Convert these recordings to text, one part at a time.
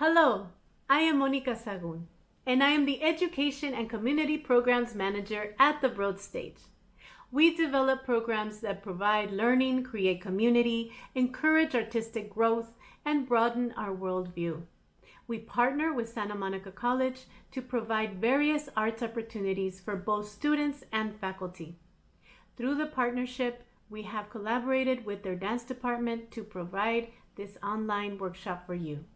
Hello, I am Monica Sahagún, and I am the Education and Community Programs Manager at the Broad Stage. We develop programs that provide learning, create community, encourage artistic growth, and broaden our worldview. We partner with Santa Monica College to provide various arts opportunities for both students and faculty. Through the partnership, we have collaborated with their dance department to provide this online workshop for you.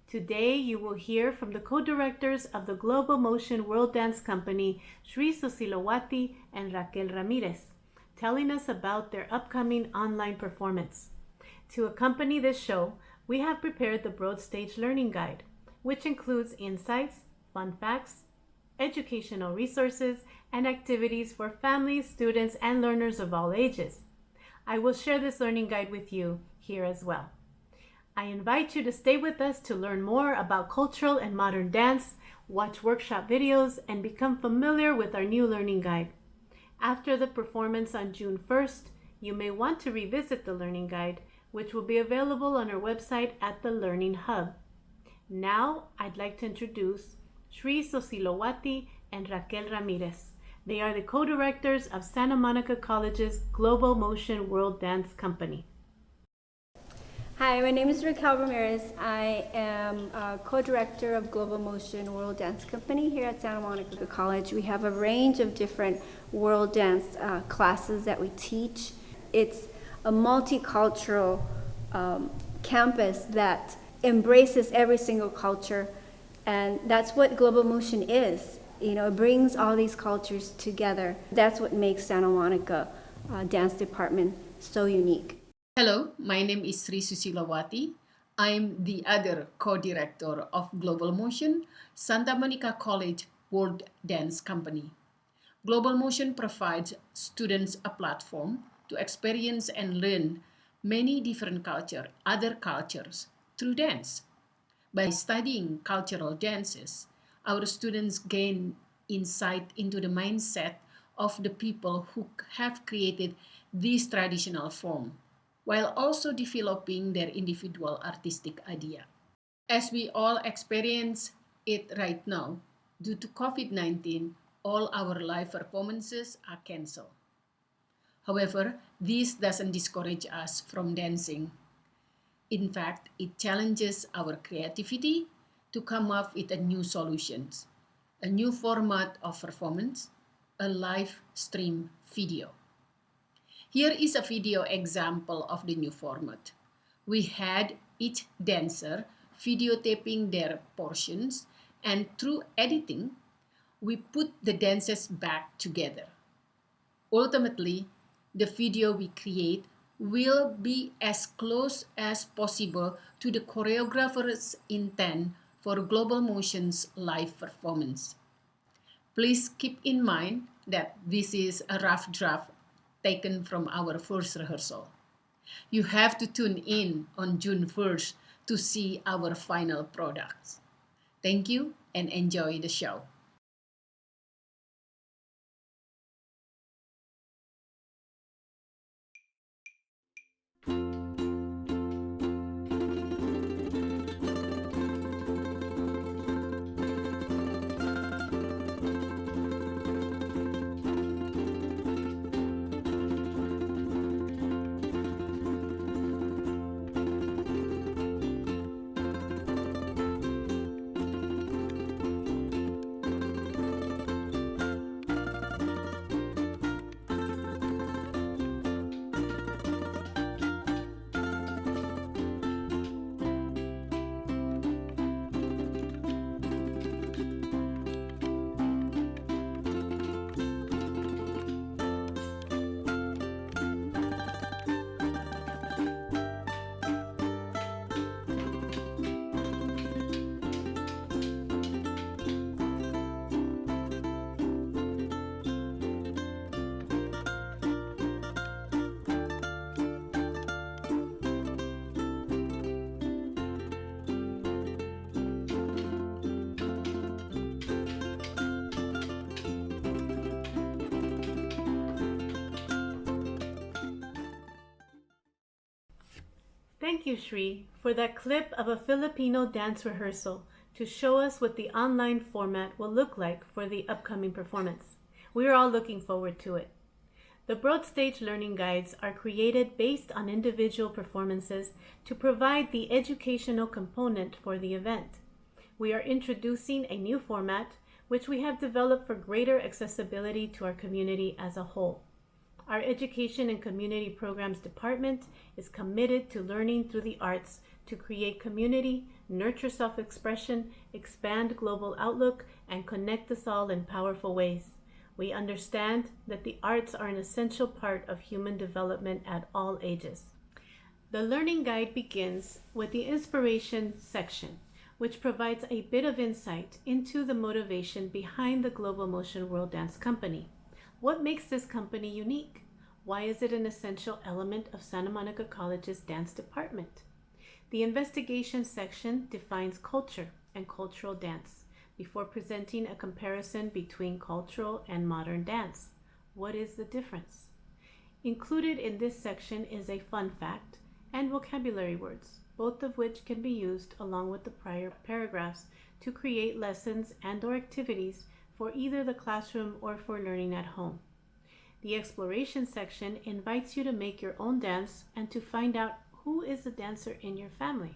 Today, you will hear from the co-directors of the Global Motion World Dance Company, Susilowati and Raquel Ramirez, telling us about their upcoming online performance. To accompany this show, we have prepared the Broad Stage Learning Guide, which includes insights, fun facts, educational resources, and activities for families, students, and learners of all ages. I will share this learning guide with you here as well. I invite you to stay with us to learn more about cultural and modern dance, watch workshop videos, and become familiar with our new learning guide. After the performance on June 1st, you may want to revisit the learning guide, which will be available on our website at the Learning Hub. Now, I'd like to introduce Sri Susilowati and Raquel Ramirez. They are the co-directors of Santa Monica College's Global Motion World Dance Company. Hi, my name is Raquel Ramirez. I am a co-director of Global Motion World Dance Company here at Santa Monica College. We have a range of different world dance classes that we teach. It's a multicultural campus that embraces every single culture, and that's what Global Motion is. You know, it brings all these cultures together. That's what makes Santa Monica Dance Department so unique. Hello, my name is Sri Susilowati. I'm the other co-director of Global Motion, Santa Monica College World Dance Company. Global Motion provides students a platform to experience and learn many different other cultures through dance. By studying cultural dances, our students gain insight into the mindset of the people who have created this traditional form, while also developing their individual artistic idea. As we all experience it right now, due to COVID-19, all our live performances are canceled. However, this doesn't discourage us from dancing. In fact, it challenges our creativity to come up with new solutions, a new format of performance, a live stream video. Here is a video example of the new format. We had each dancer videotaping their portions, and through editing, we put the dances back together. Ultimately, the video we create will be as close as possible to the choreographer's intent for Global Motion's live performance. Please keep in mind that this is a rough draft taken from our first rehearsal. You have to tune in on June 1st to see our final products. Thank you and enjoy the show. Thank you, Shri, for that clip of a Filipino dance rehearsal to show us what the online format will look like for the upcoming performance. We are all looking forward to it. The Broad Stage Learning Guides are created based on individual performances to provide the educational component for the event. We are introducing a new format which we have developed for greater accessibility to our community as a whole. Our Education and Community Programs Department is committed to learning through the arts to create community, nurture self-expression, expand global outlook, and connect us all in powerful ways. We understand that the arts are an essential part of human development at all ages. The Learning Guide begins with the Inspiration section, which provides a bit of insight into the motivation behind the Global Motion World Dance Company. What makes this company unique? Why is it an essential element of Santa Monica College's dance department? The Investigation section defines culture and cultural dance before presenting a comparison between cultural and modern dance. What is the difference? Included in this section is a fun fact and vocabulary words, both of which can be used along with the prior paragraphs to create lessons and/or activities for either the classroom or for learning at home. The Exploration section invites you to make your own dance and to find out who is the dancer in your family.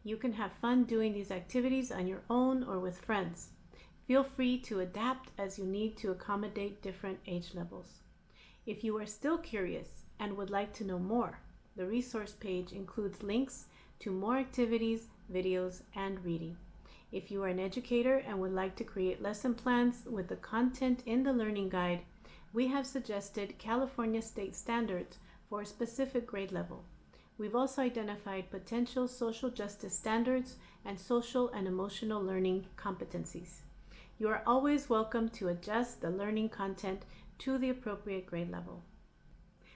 You can have fun doing these activities on your own or with friends. Feel free to adapt as you need to accommodate different age levels. If you are still curious and would like to know more, the resource page includes links to more activities, videos, and reading. If you are an educator and would like to create lesson plans with the content in the Learning Guide, we have suggested California state standards for a specific grade level. We've also identified potential social justice standards and social and emotional learning competencies. You are always welcome to adjust the learning content to the appropriate grade level.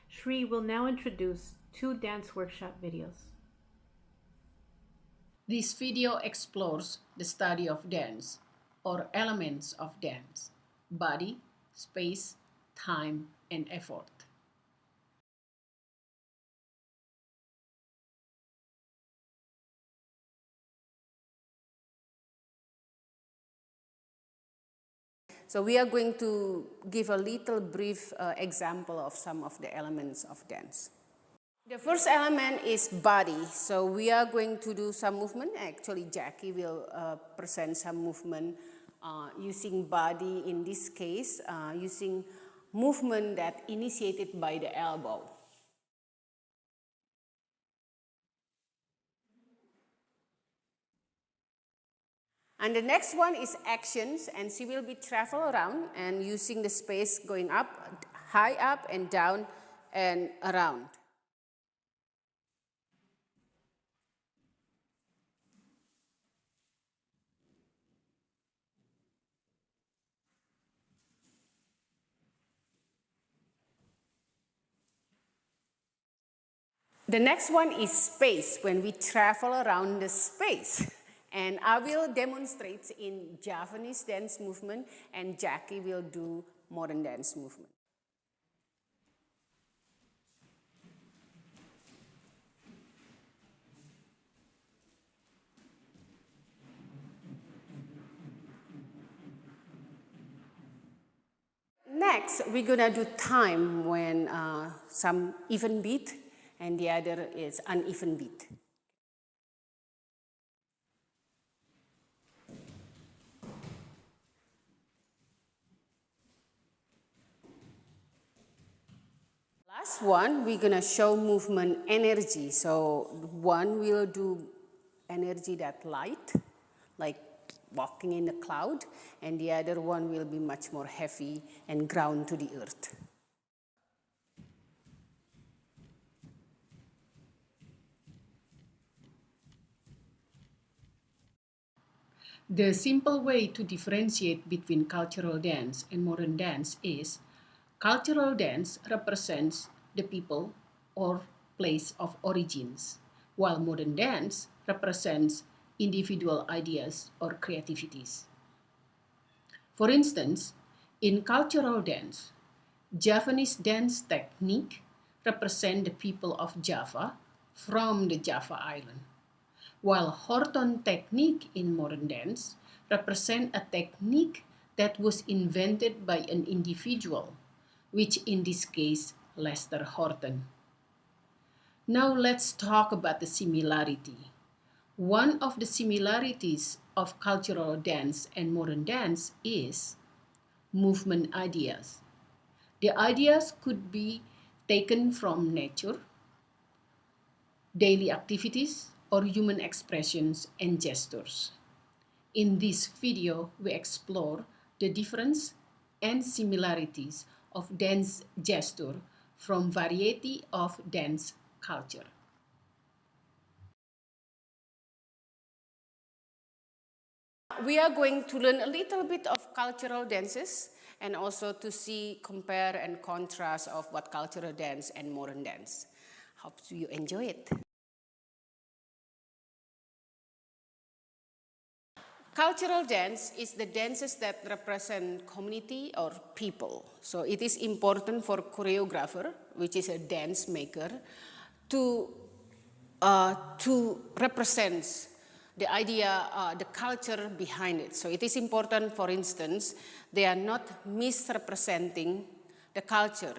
Shri will now introduce 2 dance workshop videos. This video explores the study of dance, or elements of dance: body, space, time, and effort. So we are going to give a little brief example of some of the elements of dance. The first element is body. So we are going to do some movement. Actually, Jackie will present some movement using body, in this case, using movement that initiated by the elbow. And the next one is actions, and she will be travel around and using the space going up, high up and down and around. The next one is space, when we travel around the space. And I will demonstrate in Javanese dance movement, and Jackie will do modern dance movement. Next, we're gonna do time, when some even beat and the other is uneven beat. Last one, we're gonna show movement energy. So one will do energy that light, like walking in the cloud, and the other one will be much more heavy and ground to the earth. The simple way to differentiate between cultural dance and modern dance is cultural dance represents the people or place of origins, while modern dance represents individual ideas or creativities. For instance, in cultural dance, Javanese dance technique represent the people of Java from the Java Island, while Horton technique in modern dance represent a technique that was invented by an individual, which in this case, Lester Horton. Now let's talk about the similarity. One of the similarities of cultural dance and modern dance is movement ideas. The ideas could be taken from nature, daily activities, or human expressions and gestures. In this video, we explore the difference and similarities of dance gesture from variety of dance culture. We are going to learn a little bit of cultural dances and also to see, compare and contrast of what cultural dance and modern dance. Hope you enjoy it. Cultural dance is the dances that represent community or people. So it is important for choreographer, which is a dance maker, to represent the idea, the culture behind it. So it is important, for instance, they are not misrepresenting the culture.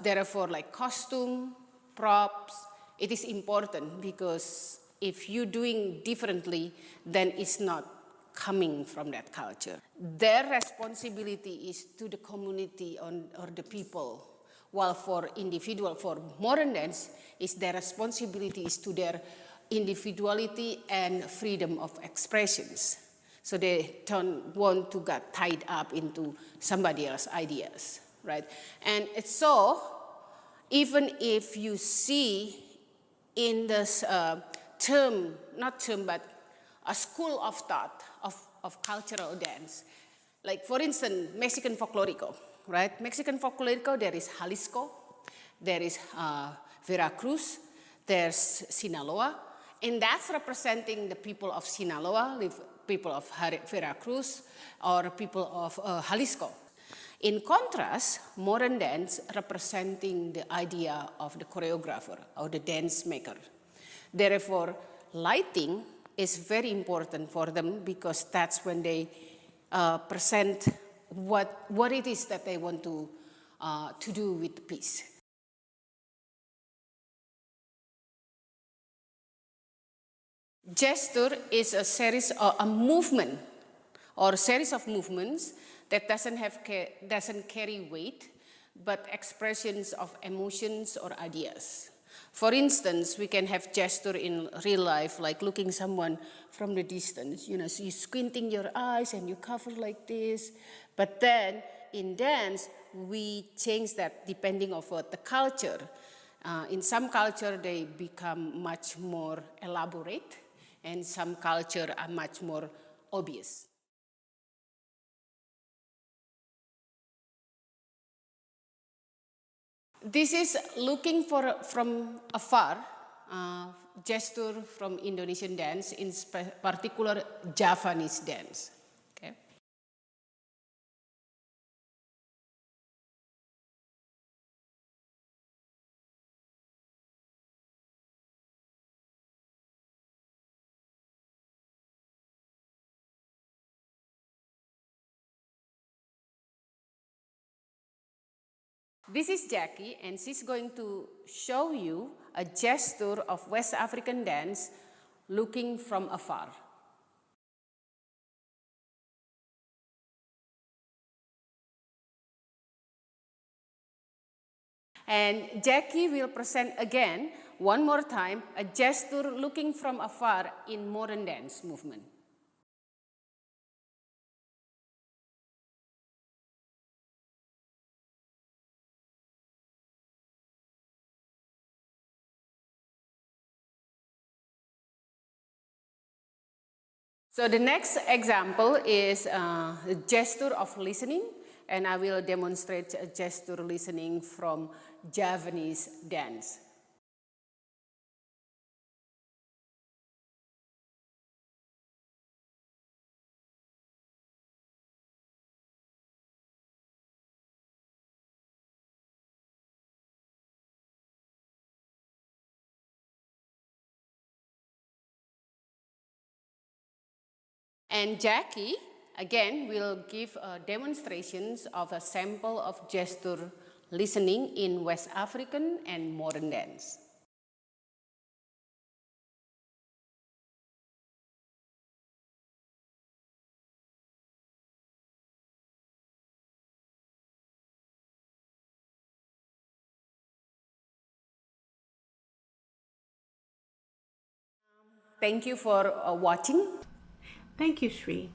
Therefore, like costume, props, it is important because if you're doing differently, then it's not coming from that culture. Their responsibility is to the community or the people, while for individual, for modern dance, is their responsibility is to their individuality and freedom of expressions. So they don't want to get tied up into somebody else's ideas, right? And it's so, even if you see in this but a school of thought of cultural dance, like for instance, Mexican folklorico, right? Mexican folklorico, there is Jalisco, there is Veracruz, there's Sinaloa, and that's representing the people of Sinaloa, people of Veracruz, or people of Jalisco. In contrast, modern dance representing the idea of the choreographer or the dance maker. Therefore, lighting is very important for them because that's when they present what it is that they want to do with the piece. Gesture is a series of a movement or a series of movements that doesn't carry weight, but expressions of emotions or ideas. For instance, we can have gesture in real life, like looking someone from the distance. You know, so you're squinting your eyes and you cover like this. But then in dance, we change that depending on what the culture. In some culture, they become much more elaborate, and some culture are much more obvious. This is looking from afar, gesture from Indonesian dance, in particular Javanese dance. Okay. This is Jackie, and she's going to show you a gesture of West African dance looking from afar. And Jackie will present again, one more time, a gesture looking from afar in modern dance movement. So the next example is a gesture of listening, and I will demonstrate a gesture listening from Javanese dance. And Jackie, again, will give demonstrations of a sample of gesture listening in West African and modern dance. Thank you for watching. Thank you, Shri.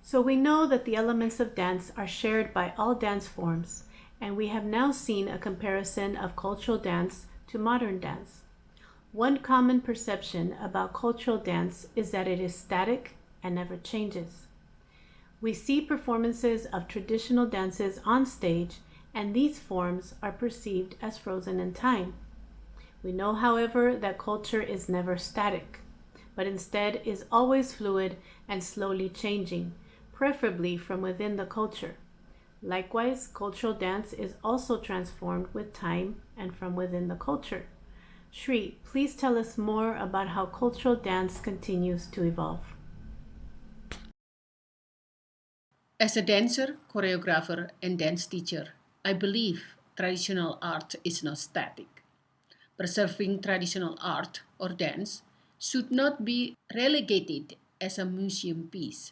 So we know that the elements of dance are shared by all dance forms, and we have now seen a comparison of cultural dance to modern dance. One common perception about cultural dance is that it is static and never changes. We see performances of traditional dances on stage, and these forms are perceived as frozen in time. We know, however, that culture is never static, but instead is always fluid and slowly changing, preferably from within the culture. Likewise, cultural dance is also transformed with time and from within the culture. Shri, please tell us more about how cultural dance continues to evolve. As a dancer, choreographer, and dance teacher, I believe traditional art is not static. Preserving traditional art or dance should not be relegated as a museum piece.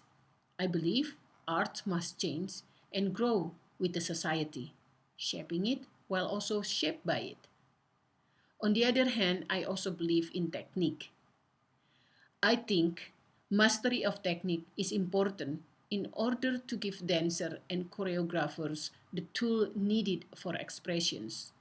I believe art must change and grow with the society, shaping it while also shaped by it. On the other hand, I also believe in technique. I think mastery of technique is important in order to give dancers and choreographers the tool needed for expressions.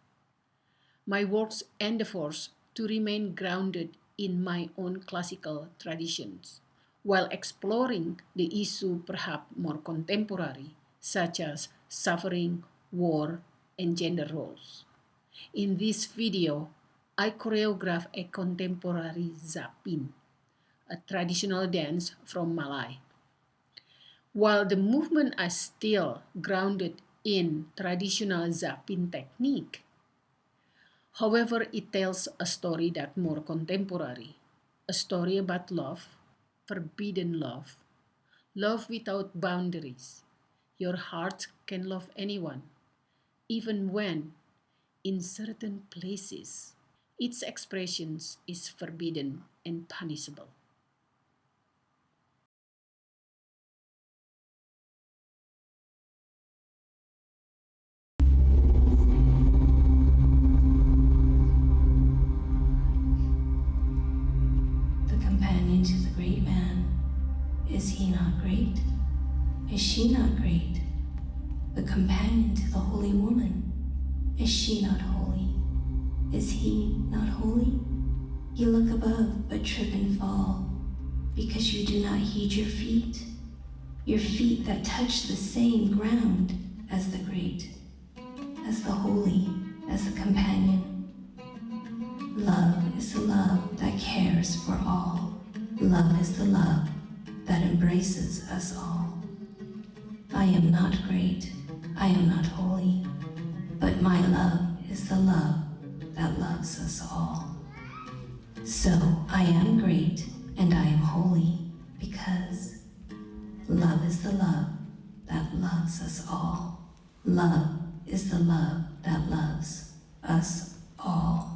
My works endeavors to remain grounded in my own classical traditions, while exploring the issue perhaps more contemporary, such as suffering, war, and gender roles. In this video, I choreograph a contemporary zapin, a traditional dance from Malay. While the movement are still grounded in traditional zapin technique, however, it tells a story that more contemporary, a story about love, forbidden love, love without boundaries. Your heart can love anyone, even when, in certain places, its expressions is forbidden and punishable. The companion to the great man, is he not great? Is she not great? The companion to the holy woman, is she not holy? Is he not holy? You look above, but trip and fall, because you do not heed your feet that touch the same ground as the great, as the holy, as the companion. Love is the love that cares for all. Love is the love that embraces us all. I am not great, I am not holy, but my love is the love that loves us all. So I am great and I am holy because love is the love that loves us all. Love is the love that loves us all.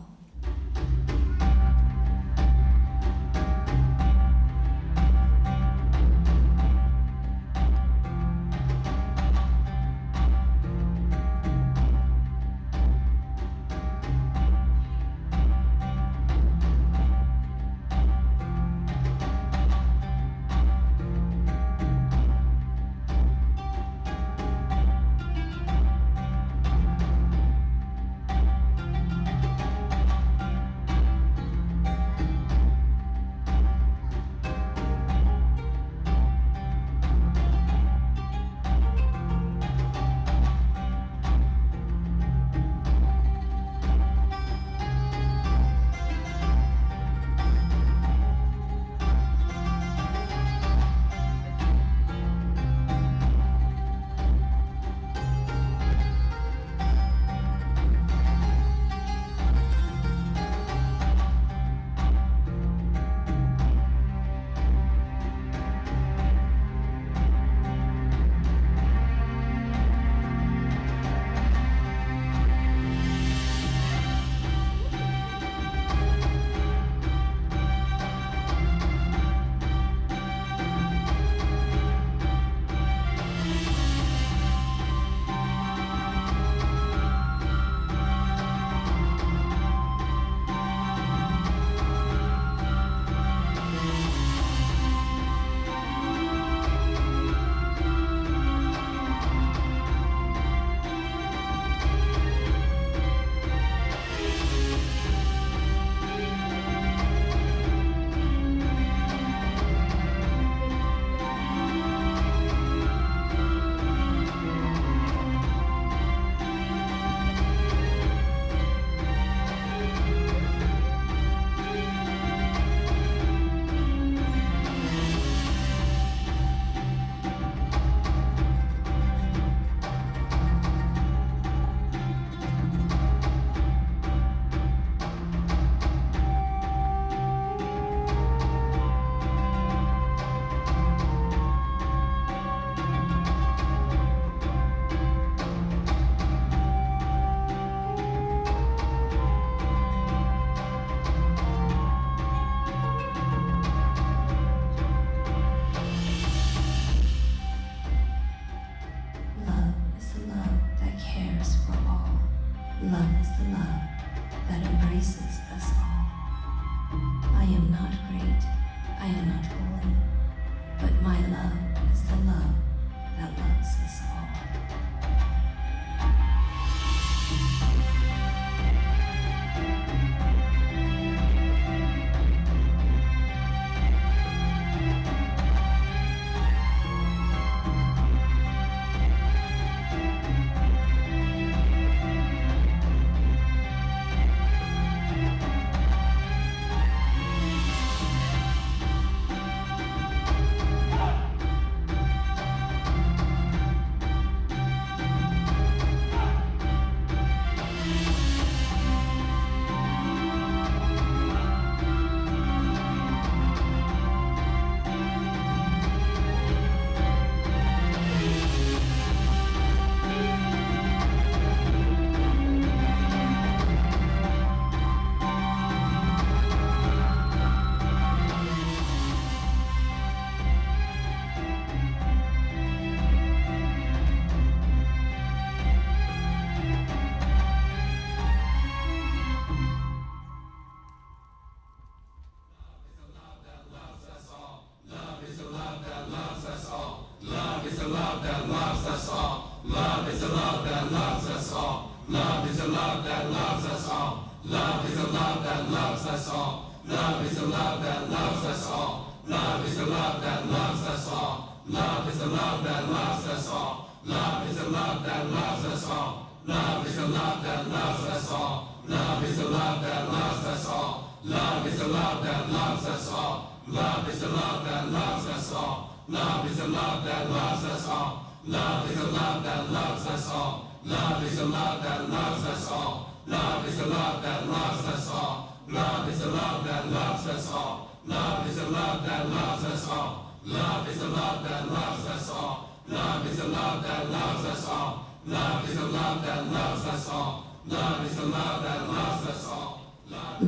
Love is the love that embraces us all. I am not great, I am not holy, but my love is the love that loves us all.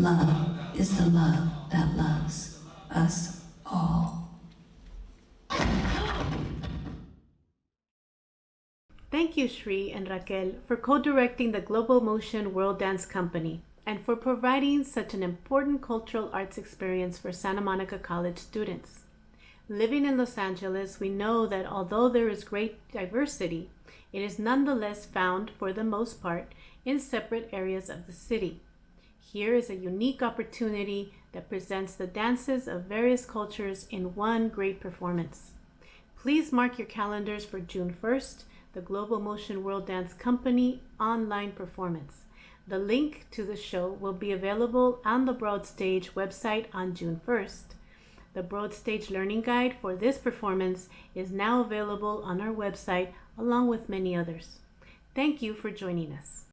Love is the love that loves us all. Thank you, Shri and Raquel, for co-directing the Global Motion World Dance Company and for providing such an important cultural arts experience for Santa Monica College students. Living in Los Angeles, we know that although there is great diversity, it is nonetheless found, for the most part, in separate areas of the city. Here is a unique opportunity that presents the dances of various cultures in one great performance. Please mark your calendars for June 1st, the Global Motion World Dance Company online performance. The link to the show will be available on the Broad Stage website on June 1st. The Broad Stage Learning Guide for this performance is now available on our website along with many others. Thank you for joining us.